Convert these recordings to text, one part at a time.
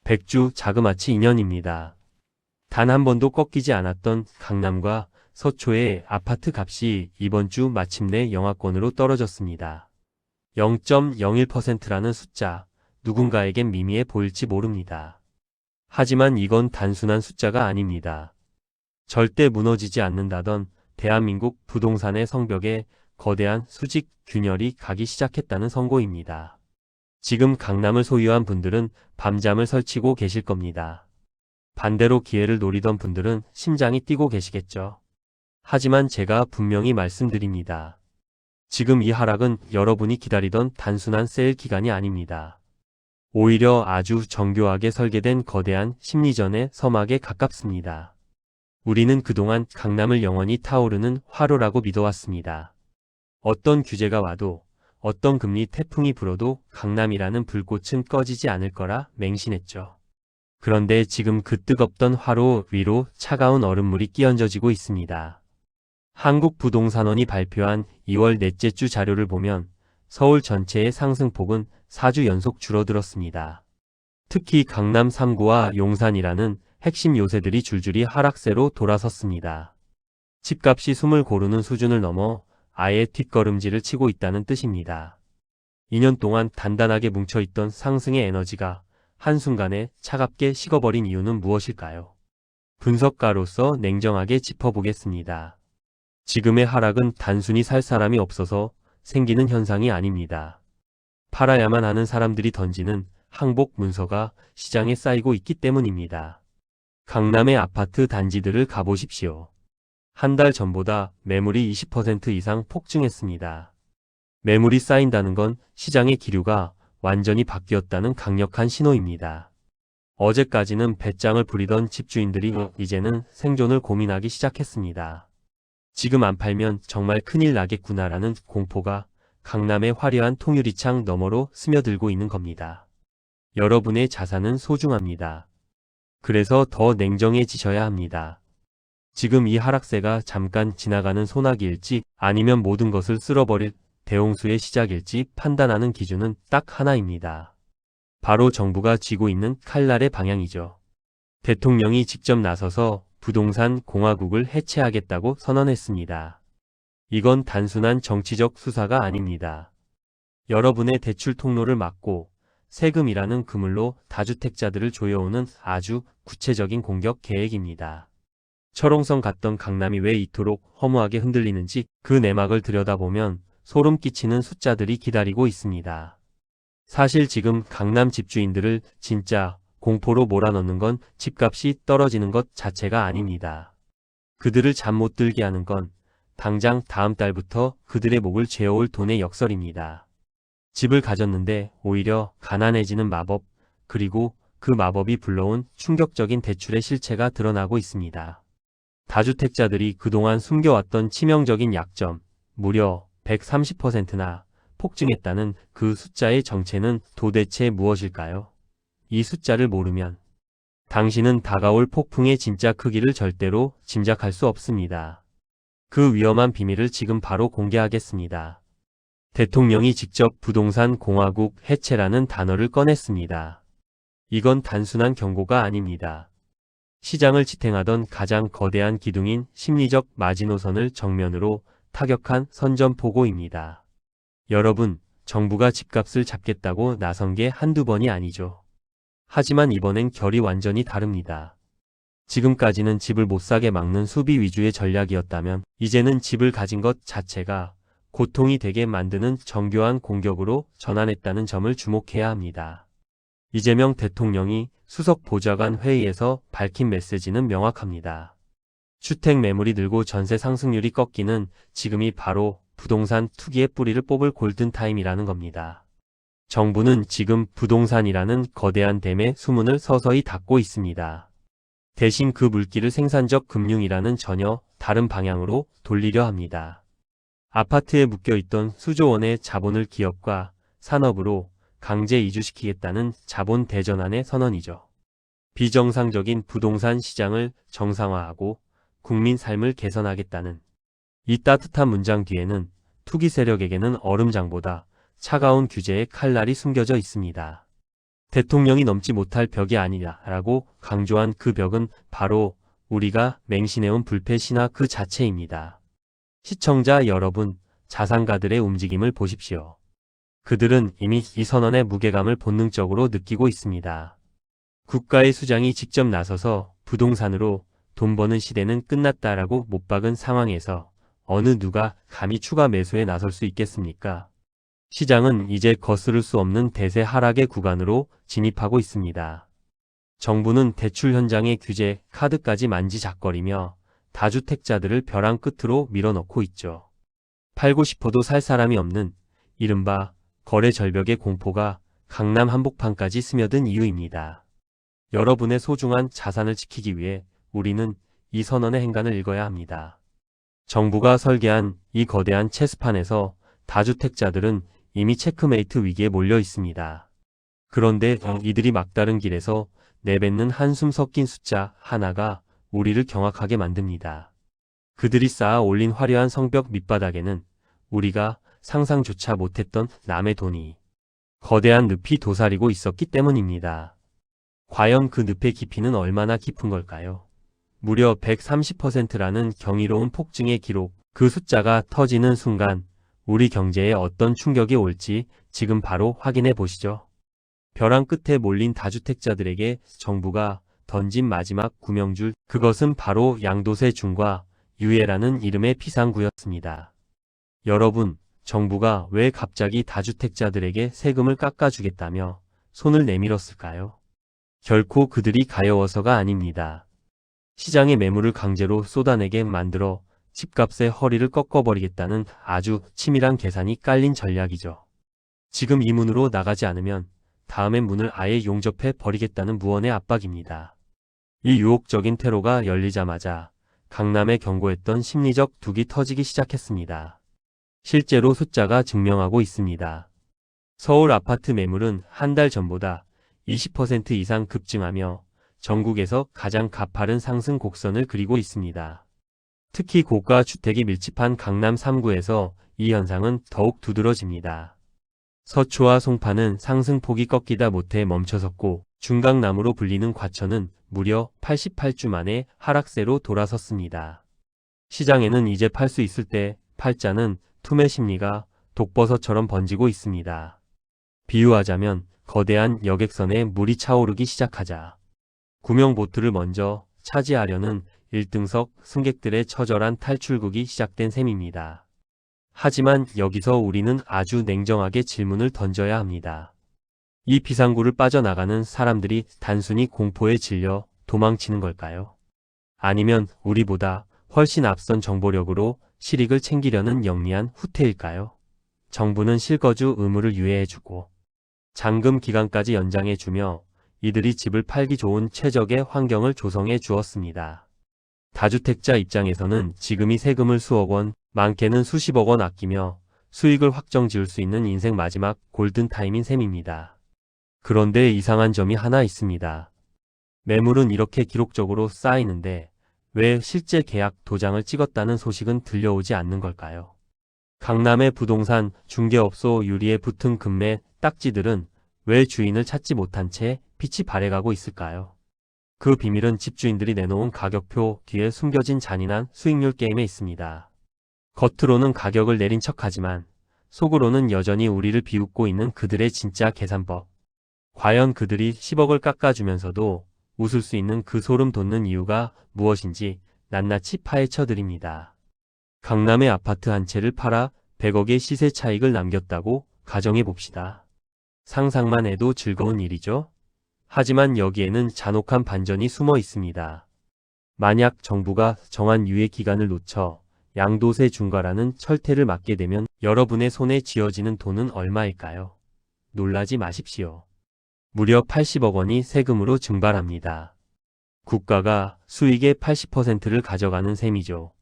백주 자그마치 2년입니다. 단 한 번도 꺾이지 않았던 강남과 서초의 아파트 값이 이번 주 마침내 영하권으로 떨어졌습니다. 0.01%라는 숫자, 누군가에겐 미미해 보일지 모릅니다. 하지만 이건 단순한 숫자가 아닙니다. 절대 무너지지 않는다던 대한민국 부동산의 성벽에 거대한 수직 균열이 가기 시작했다는 선고입니다. 지금 강남을 소유한 분들은 밤잠을 설치고 계실 겁니다. 반대로 기회를 노리던 분들은 심장이 뛰고 계시겠죠. 하지만 제가 분명히 말씀드립니다. 지금 이 하락은 여러분이 기다리던 단순한 세일 기간이 아닙니다. 오히려 아주 정교하게 설계된 거대한 심리전의 서막에 가깝습니다. 우리는 그동안 강남을 영원히 타오르는 화로라고 믿어왔습니다. 어떤 규제가 와도, 어떤 금리 태풍이 불어도 강남이라는 불꽃은 꺼지지 않을 거라 맹신했죠. 그런데 지금 그 뜨겁던 화로 위로 차가운 얼음물이 끼얹어지고 있습니다. 한국부동산원이 발표한 2월 넷째 주 자료를 보면 서울 전체의 상승폭은 4주 연속 줄어들었습니다. 특히 강남 3구와 용산이라는 핵심 요새들이 줄줄이 하락세로 돌아섰습니다. 집값이 숨을 고르는 수준을 넘어 아예 뒷걸음질을 치고 있다는 뜻입니다. 2년 동안 단단하게 뭉쳐있던 상승의 에너지가 한순간에 차갑게 식어버린 이유는 무엇일까요? 분석가로서 냉정하게 짚어보겠습니다. 지금의 하락은 단순히 살 사람이 없어서 생기는 현상이 아닙니다. 팔아야만 하는 사람들이 던지는 항복 문서가 시장에 쌓이고 있기 때문입니다. 강남의 아파트 단지들을 가보십시오. 한 달 전보다 매물이 20% 이상 폭증했습니다. 매물이 쌓인다는 건 시장의 기류가 완전히 바뀌었다는 강력한 신호입니다. 어제까지는 배짱을 부리던 집주인들이 이제는 생존을 고민하기 시작했습니다. 지금 안 팔면 정말 큰일 나겠구나라는 공포가 강남의 화려한 통유리창 너머로 스며들고 있는 겁니다. 여러분의 자산은 소중합니다. 그래서 더 냉정해지셔야 합니다. 지금 이 하락세가 잠깐 지나가는 소나기일지 아니면 모든 것을 쓸어버릴 대홍수의 시작일지 판단하는 기준은 딱 하나입니다. 바로 정부가 쥐고 있는 칼날의 방향이죠. 대통령이 직접 나서서 부동산 공화국을 해체하겠다고 선언했습니다. 이건 단순한 정치적 수사가 아닙니다. 여러분의 대출 통로를 막고 세금이라는 그물로 다주택자들을 조여오는 아주 구체적인 공격 계획입니다. 철옹성 같던 강남이 왜 이토록 허무하게 흔들리는지 그 내막을 들여다보면 소름 끼치는 숫자들이 기다리고 있습니다. 사실 지금 강남 집주인들을 진짜 공포로 몰아넣는 건 집값이 떨어지는 것 자체가 아닙니다. 그들을 잠 못 들게 하는 건 당장 다음 달부터 그들의 목을 죄어올 돈의 역설입니다. 집을 가졌는데 오히려 가난해지는 마법, 그리고 그 마법이 불러온 충격적인 대출의 실체가 드러나고 있습니다. 다주택자들이 그동안 숨겨왔던 치명적인 약점, 무려 130%나 폭증했다는 그 숫자의 정체는 도대체 무엇일까요? 이 숫자를 모르면 당신은 다가올 폭풍의 진짜 크기를 절대로 짐작할 수 없습니다. 그 위험한 비밀을 지금 바로 공개하겠습니다. 대통령이 직접 부동산 공화국 해체라는 단어를 꺼냈습니다. 이건 단순한 경고가 아닙니다. 시장을 지탱하던 가장 거대한 기둥인 심리적 마지노선을 정면으로 타격한 선전포고입니다. 여러분, 정부가 집값을 잡겠다고 나선 게 한두 번이 아니죠. 하지만 이번엔 결이 완전히 다릅니다. 지금까지는 집을 못 사게 막는 수비 위주의 전략이었다면 이제는 집을 가진 것 자체가 고통이 되게 만드는 정교한 공격으로 전환했다는 점을 주목해야 합니다. 이재명 대통령이 수석 보좌관 회의에서 밝힌 메시지는 명확합니다. 주택 매물이 늘고 전세 상승률이 꺾이는 지금이 바로 부동산 투기의 뿌리를 뽑을 골든타임이라는 겁니다. 정부는 지금 부동산이라는 거대한 댐의 수문을 서서히 닫고 있습니다. 대신 그 물길을 생산적 금융이라는 전혀 다른 방향으로 돌리려 합니다. 아파트에 묶여있던 수조 원의 자본을 기업과 산업으로 강제 이주시키겠다는 자본 대전환의 선언이죠. 비정상적인 부동산 시장을 정상화하고 국민 삶을 개선하겠다는 이 따뜻한 문장 뒤에는 투기 세력에게는 얼음장보다 차가운 규제의 칼날이 숨겨져 있습니다. 대통령이 넘지 못할 벽이 아니라라고 강조한 그 벽은 바로 우리가 맹신해온 불패 신화 그 자체입니다. 시청자 여러분, 자산가들의 움직임을 보십시오. 그들은 이미 이 선언의 무게감을 본능적으로 느끼고 있습니다. 국가의 수장이 직접 나서서 부동산으로 돈 버는 시대는 끝났다라고 못 박은 상황에서 어느 누가 감히 추가 매수에 나설 수 있겠습니까? 시장은 이제 거스를 수 없는 대세 하락의 구간으로 진입하고 있습니다. 정부는 대출 현장의 규제, 카드까지 만지작거리며 다주택자들을 벼랑 끝으로 밀어넣고 있죠. 팔고 싶어도 살 사람이 없는 이른바 거래 절벽의 공포가 강남 한복판까지 스며든 이유입니다. 여러분의 소중한 자산을 지키기 위해 우리는 이 선언의 행간을 읽어야 합니다. 정부가 설계한 이 거대한 체스판에서 다주택자들은 이미 체크메이트 위기에 몰려 있습니다. 그런데 이들이 막다른 길에서 내뱉는 한숨 섞인 숫자 하나가 우리를 경악하게 만듭니다. 그들이 쌓아 올린 화려한 성벽 밑바닥에는 우리가 상상조차 못했던 남의 돈이 거대한 늪이 도사리고 있었기 때문입니다. 과연 그 늪의 깊이는 얼마나 깊은 걸까요? 무려 130%라는 경이로운 폭증의 기록, 그 숫자가 터지는 순간 우리 경제에 어떤 충격이 올지 지금 바로 확인해 보시죠. 벼랑 끝에 몰린 다주택자들에게 정부가 던진 마지막 구명줄, 그것은 바로 양도세 중과 유예라는 이름의 피상구였습니다. 여러분, 정부가 왜 갑자기 다주택자들에게 세금을 깎아주겠다며 손을 내밀었을까요? 결코 그들이 가여워서가 아닙니다. 시장의 매물을 강제로 쏟아내게 만들어 집값의 허리를 꺾어버리겠다는 아주 치밀한 계산이 깔린 전략이죠. 지금 이 문으로 나가지 않으면 다음엔 문을 아예 용접해 버리겠다는 무언의 압박입니다. 이 유혹적인 테러가 열리자마자 강남에 경고했던 심리적 둑이 터지기 시작했습니다. 실제로 숫자가 증명하고 있습니다. 서울 아파트 매물은 한 달 전보다 20% 이상 급증하며 전국에서 가장 가파른 상승 곡선을 그리고 있습니다. 특히 고가 주택이 밀집한 강남 3구에서 이 현상은 더욱 두드러집니다. 서초와 송파는 상승폭이 꺾이다 못해 멈춰섰고 중강남으로 불리는 과천은 무려 88주 만에 하락세로 돌아섰습니다. 시장에는 이제 팔 수 있을 때 팔자는 투매 심리가 독버섯처럼 번지고 있습니다. 비유하자면 거대한 여객선에 물이 차오르기 시작하자 구명보트를 먼저 차지하려는 1등석 승객들의 처절한 탈출극이 시작된 셈입니다. 하지만 여기서 우리는 아주 냉정하게 질문을 던져야 합니다. 이 비상구를 빠져나가는 사람들이 단순히 공포에 질려 도망치는 걸까요? 아니면 우리보다 훨씬 앞선 정보력으로 실익을 챙기려는 영리한 후퇴일까요? 정부는 실거주 의무를 유예해주고 잔금 기간까지 연장해주며 이들이 집을 팔기 좋은 최적의 환경을 조성해 주었습니다. 다주택자 입장에서는 지금이 세금을 수억 원, 많게는 수십억 원 아끼며 수익을 확정 지을 수 있는 인생 마지막 골든타임인 셈입니다. 그런데 이상한 점이 하나 있습니다. 매물은 이렇게 기록적으로 쌓이는데 왜 실제 계약 도장을 찍었다는 소식은 들려오지 않는 걸까요? 강남의 부동산 중개업소 유리에 붙은 금매 딱지들은 왜 주인을 찾지 못한 채 빛이 발해가고 있을까요? 그 비밀은 집주인들이 내놓은 가격표 뒤에 숨겨진 잔인한 수익률 게임에 있습니다. 겉으로는 가격을 내린 척하지만 속으로는 여전히 우리를 비웃고 있는 그들의 진짜 계산법. 과연 그들이 10억을 깎아주면서도 웃을 수 있는 그 소름 돋는 이유가 무엇인지 낱낱이 파헤쳐 드립니다. 강남의 아파트 한 채를 팔아 100억의 시세 차익을 남겼다고 가정해 봅시다. 상상만 해도 즐거운 일이죠? 하지만 여기에는 잔혹한 반전이 숨어 있습니다. 만약 정부가 정한 유예 기간을 놓쳐 양도세 중과라는 철퇴를 맞게 되면 여러분의 손에 쥐어지는 돈은 얼마일까요? 놀라지 마십시오. 무려 80억 원이 세금으로 증발합니다. 국가가 수익의 80%를 가져가는 셈이죠.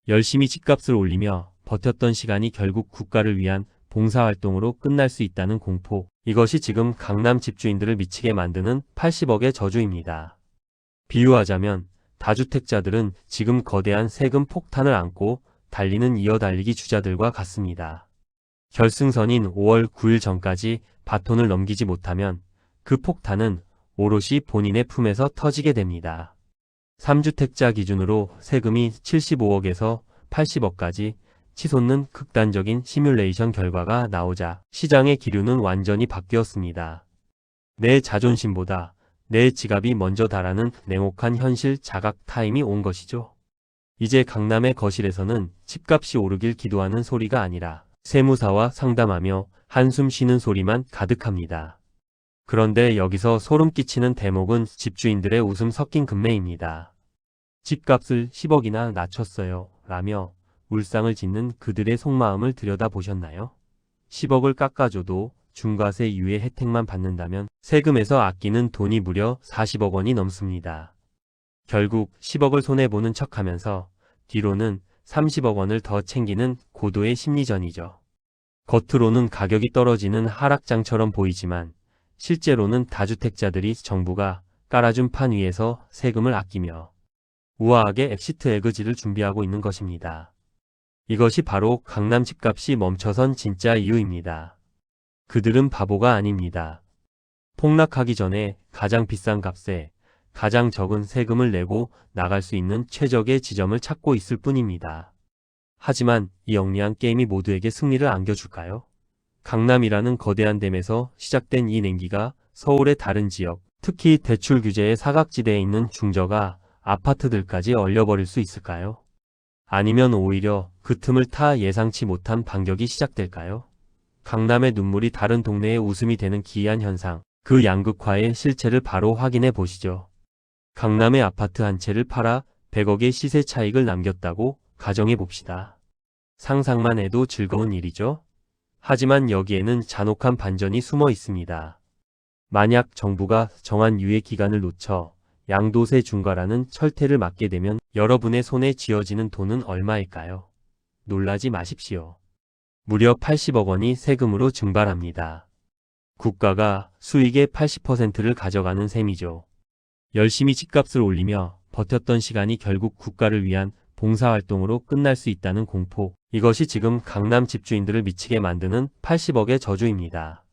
열심히 집값을 올리며 버텼던 시간이 결국 국가를 위한 봉사활동으로 끝날 수 있다는 공포. 이것이 지금 강남 집주인들을 미치게 만드는 80억의 저주입니다. 비유하자면 다주택자들은 지금 거대한 세금 폭탄을 안고 달리는 이어달리기 주자들과 같습니다. 결승선인 5월 9일 전까지 바톤을 넘기지 못하면 그 폭탄은 오롯이 본인의 품에서 터지게 됩니다. 3주택자 기준으로 세금이 75억에서 80억까지 치솟는 극단적인 시뮬레이션 결과가 나오자 시장의 기류는 완전히 바뀌었습니다. 내 자존심보다 내 지갑이 먼저다라는 냉혹한 현실 자각 타임이 온 것이죠. 이제 강남의 거실에서는 집값이 오르길 기도하는 소리가 아니라 세무사와 상담하며 한숨 쉬는 소리만 가득합니다. 그런데 여기서 소름 끼치는 대목은 집주인들의 웃음 섞인 금매입니다. 집값을 10억이나 낮췄어요 라며 울상을 짓는 그들의 속마음을 들여다보셨나요? 10억을 깎아줘도 중과세 유예 혜택만 받는다면 세금에서 아끼는 돈이 무려 40억 원이 넘습니다. 결국 10억을 손해보는 척하면서 뒤로는 30억 원을 더 챙기는 고도의 심리전이죠. 겉으로는 가격이 떨어지는 하락장처럼 보이지만 실제로는 다주택자들이 정부가 깔아준 판 위에서 세금을 아끼며 우아하게 엑시트 에그지를 준비하고 있는 것입니다. 이것이 바로 강남 집값이 멈춰선 진짜 이유입니다. 그들은 바보가 아닙니다. 폭락하기 전에 가장 비싼 값에 가장 적은 세금을 내고 나갈 수 있는 최적의 지점을 찾고 있을 뿐입니다. 하지만 이 영리한 게임이 모두에게 승리를 안겨줄까요? 강남이라는 거대한 댐에서 시작된 이 냉기가 서울의 다른 지역, 특히 대출 규제의 사각지대에 있는 중저가 아파트들까지 얼려버릴 수 있을까요? 아니면 오히려 그 틈을 타 예상치 못한 반격이 시작될까요? 강남의 눈물이 다른 동네의 웃음이 되는 기이한 현상, 그 양극화의 실체를 바로 확인해 보시죠. 강남의 아파트 한 채를 팔아 100억의 시세 차익을 남겼다고 가정해 봅시다. 상상만 해도 즐거운 일이죠? 하지만 여기에는 잔혹한 반전이 숨어 있습니다. 만약 정부가 정한 유예 기간을 놓쳐 양도세 중과라는 철퇴를 맞게 되면 여러분의 손에 쥐어지는 돈은 얼마일까요? 놀라지 마십시오. 무려 80억 원이 세금으로 증발합니다. 국가가 수익의 80%를 가져가는 셈이죠. 열심히 집값을 올리며 버텼던 시간이 결국 국가를 위한 봉사활동으로 끝날 수 있다는 공포. 이것이 지금 강남 집주인들을 미치게 만드는 80억의 저주입니다.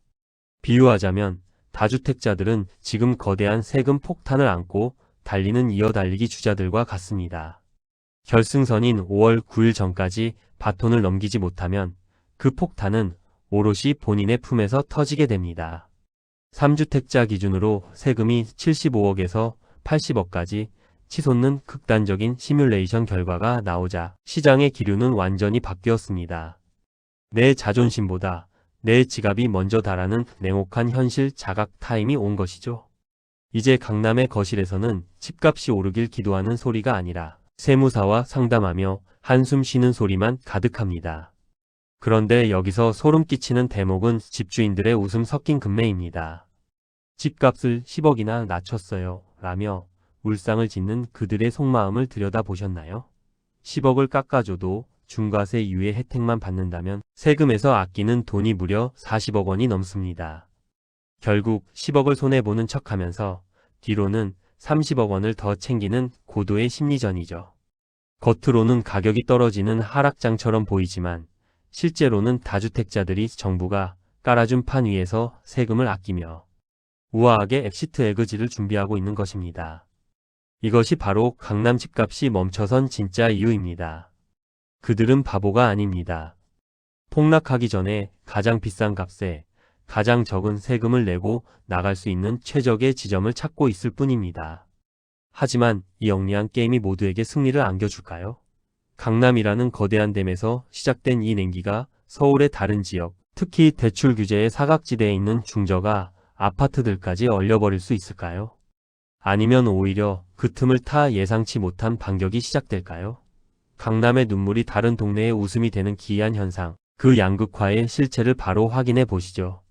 비유하자면 다주택자들은 지금 거대한 세금 폭탄을 안고 달리는 이어달리기 주자들과 같습니다. 결승선인 5월 9일 전까지 바톤을 넘기지 못하면 그 폭탄은 오롯이 본인의 품에서 터지게 됩니다. 3주택자 기준으로 세금이 75억에서 80억까지 치솟는 극단적인 시뮬레이션 결과가 나오자 시장의 기류는 완전히 바뀌었습니다. 내 자존심보다 내 지갑이 먼저다라는 냉혹한 현실 자각 타임이 온 것이죠. 이제 강남의 거실에서는 집값이 오르길 기도하는 소리가 아니라 세무사와 상담하며 한숨 쉬는 소리만 가득합니다. 그런데 여기서 소름 끼치는 대목은 집주인들의 웃음 섞인 금매입니다. 집값을 10억이나 낮췄어요 라며 울상을 짓는 그들의 속마음을 들여다보셨나요? 10억을 깎아줘도 중과세 유예 혜택만 받는다면 세금에서 아끼는 돈이 무려 40억 원이 넘습니다. 결국 10억을 손해보는 척하면서 뒤로는 30억 원을 더 챙기는 고도의 심리전이죠. 겉으로는 가격이 떨어지는 하락장처럼 보이지만 실제로는 다주택자들이 정부가 깔아준 판 위에서 세금을 아끼며 우아하게 엑시트 에그지를 준비하고 있는 것입니다. 이것이 바로 강남 집값이 멈춰선 진짜 이유입니다. 그들은 바보가 아닙니다. 폭락하기 전에 가장 비싼 값에 가장 적은 세금을 내고 나갈 수 있는 최적의 지점을 찾고 있을 뿐입니다. 하지만 이 영리한 게임이 모두에게 승리를 안겨줄까요? 강남이라는 거대한 댐에서 시작된 이 냉기가 서울의 다른 지역, 특히 대출 규제의 사각지대에 있는 중저가 아파트들까지 얼려버릴 수 있을까요? 아니면 오히려 그 틈을 타 예상치 못한 반격이 시작될까요? 강남의 눈물이 다른 동네의 웃음이 되는 기이한 현상, 그 양극화의 실체를 바로 확인해 보시죠.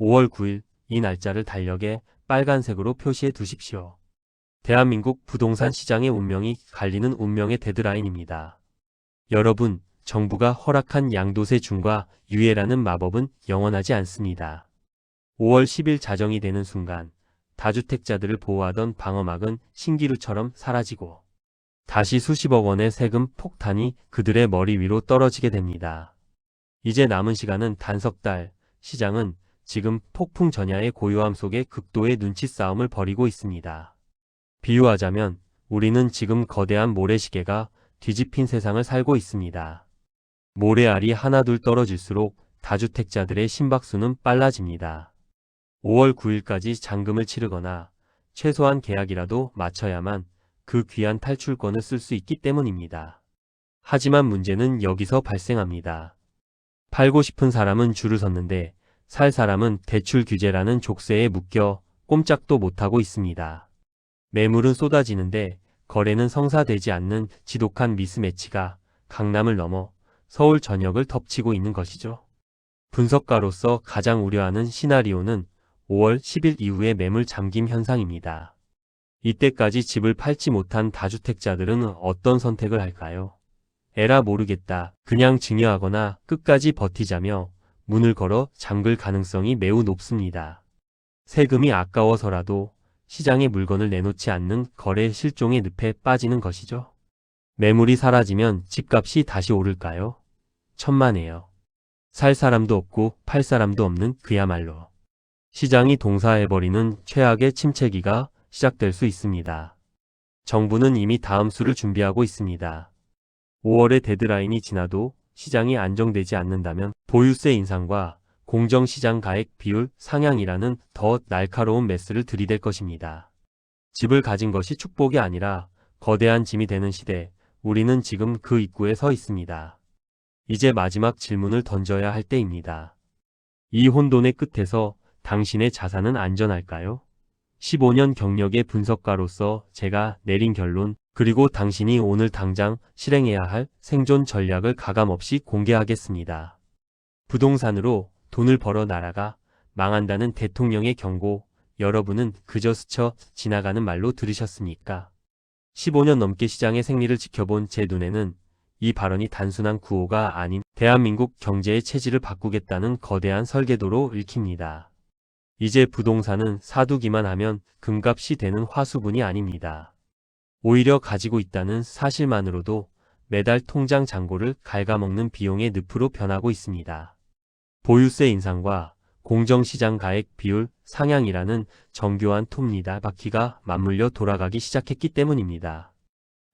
5월 9일 이 날짜를 달력에 빨간색으로 표시해 두십시오. 대한민국 부동산 시장의 운명이 갈리는 운명의 데드라인입니다. 여러분, 정부가 허락한 양도세 중과 유예라는 마법은 영원하지 않습니다. 5월 10일 자정이 되는 순간 다주택자들을 보호하던 방어막은 신기루처럼 사라지고 다시 수십억 원의 세금 폭탄이 그들의 머리 위로 떨어지게 됩니다. 이제 남은 시간은 단 석 달, 시장은 지금 폭풍 전야의 고요함 속에 극도의 눈치 싸움을 벌이고 있습니다. 비유하자면 우리는 지금 거대한 모래시계가 뒤집힌 세상을 살고 있습니다. 모래알이 하나둘 떨어질수록 다주택자들의 심박수는 빨라집니다. 5월 9일까지 잔금을 치르거나 최소한 계약이라도 마쳐야만 그 귀한 탈출권을 쓸 수 있기 때문입니다. 하지만 문제는 여기서 발생합니다. 팔고 싶은 사람은 줄을 섰는데 살 사람은 대출 규제라는 족쇄에 묶여 꼼짝도 못하고 있습니다. 매물은 쏟아지는데 거래는 성사되지 않는 지독한 미스매치가 강남을 넘어 서울 전역을 덮치고 있는 것이죠. 분석가로서 가장 우려하는 시나리오는 5월 10일 이후의 매물 잠김 현상입니다. 이때까지 집을 팔지 못한 다주택자들은 어떤 선택을 할까요? 에라 모르겠다. 그냥 증여하거나 끝까지 버티자며 문을 걸어 잠글 가능성이 매우 높습니다. 세금이 아까워서라도 시장에 물건을 내놓지 않는 거래 실종의 늪에 빠지는 것이죠. 매물이 사라지면 집값이 다시 오를까요? 천만에요. 살 사람도 없고 팔 사람도 없는 그야말로 시장이 동사해버리는 최악의 침체기가 시작될 수 있습니다. 정부는 이미 다음 수를 준비하고 있습니다. 5월의 데드라인이 지나도 시장이 안정되지 않는다면 보유세 인상과 공정시장 가액 비율 상향이라는 더 날카로운 메스를 들이댈 것입니다. 집을 가진 것이 축복이 아니라 거대한 짐이 되는 시대, 우리는 지금 그 입구에 서 있습니다. 이제 마지막 질문을 던져야 할 때입니다. 이 혼돈의 끝에서 당신의 자산은 안전할까요? 15년 경력의 분석가로서 제가 내린 결론, 그리고 당신이 오늘 당장 실행해야 할 생존 전략을 가감없이 공개하겠습니다. 부동산으로 돈을 벌어 나라가 망한다는 대통령의 경고, 여러분은 그저 스쳐 지나가는 말로 들으셨습니까? 15년 넘게 시장의 생리를 지켜본 제 눈에는 이 발언이 단순한 구호가 아닌 대한민국 경제의 체질을 바꾸겠다는 거대한 설계도로 읽힙니다. 이제 부동산은 사두기만 하면 금값이 되는 화수분이 아닙니다. 오히려 가지고 있다는 사실만으로도 매달 통장 잔고를 갉아먹는 비용의 늪으로 변하고 있습니다. 보유세 인상과 공정시장 가액 비율 상향이라는 정교한 톱니다 바퀴가 맞물려 돌아가기 시작했기 때문입니다.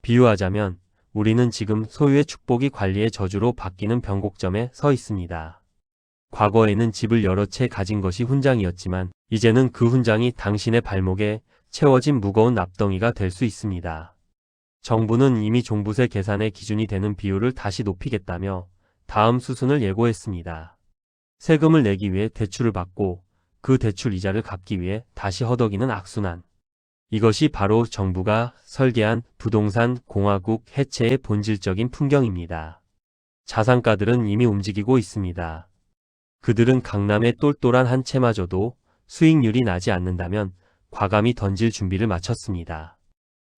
비유하자면 우리는 지금 소유의 축복이 관리의 저주로 바뀌는 변곡점에 서 있습니다. 과거에는 집을 여러 채 가진 것이 훈장이었지만 이제는 그 훈장이 당신의 발목에 채워진 무거운 납덩이가 될 수 있습니다. 정부는 이미 종부세 계산의 기준이 되는 비율을 다시 높이겠다며 다음 수순을 예고했습니다. 세금을 내기 위해 대출을 받고 그 대출 이자를 갚기 위해 다시 허덕이는 악순환. 이것이 바로 정부가 설계한 부동산 공화국 해체의 본질적인 풍경입니다. 자산가들은 이미 움직이고 있습니다. 그들은 강남의 똘똘한 한 채마저도 수익률이 나지 않는다면 과감히 던질 준비를 마쳤습니다.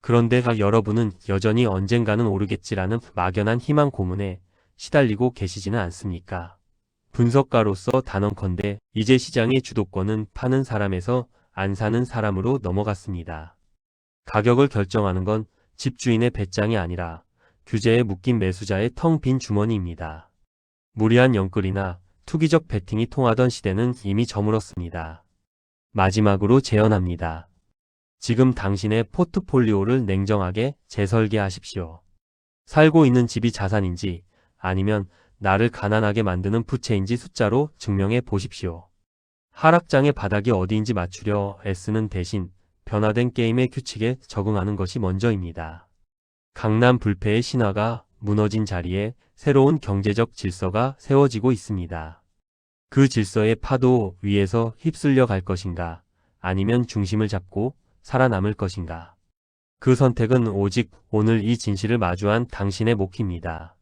그런데 여러분은 여전히 언젠가는 오르겠지라는 막연한 희망 고문에 시달리고 계시지는 않습니까? 분석가로서 단언컨대 이제 시장의 주도권은 파는 사람에서 안 사는 사람으로 넘어갔습니다. 가격을 결정하는 건 집주인의 배짱이 아니라 규제에 묶인 매수자의 텅 빈 주머니입니다. 무리한 영끌이나 투기적 베팅이 통하던 시대는 이미 저물었습니다. 마지막으로 제언합니다. 지금 당신의 포트폴리오를 냉정하게 재설계하십시오. 살고 있는 집이 자산인지 아니면 나를 가난하게 만드는 부채인지 숫자로 증명해 보십시오. 하락장의 바닥이 어디인지 맞추려 애쓰는 대신 변화된 게임의 규칙에 적응하는 것이 먼저입니다. 강남 불패의 신화가 무너진 자리에 새로운 경제적 질서가 세워지고 있습니다. 그 질서의 파도 위에서 휩쓸려 갈 것인가, 아니면 중심을 잡고 살아남을 것인가. 그 선택은 오직 오늘 이 진실을 마주한 당신의 몫입니다.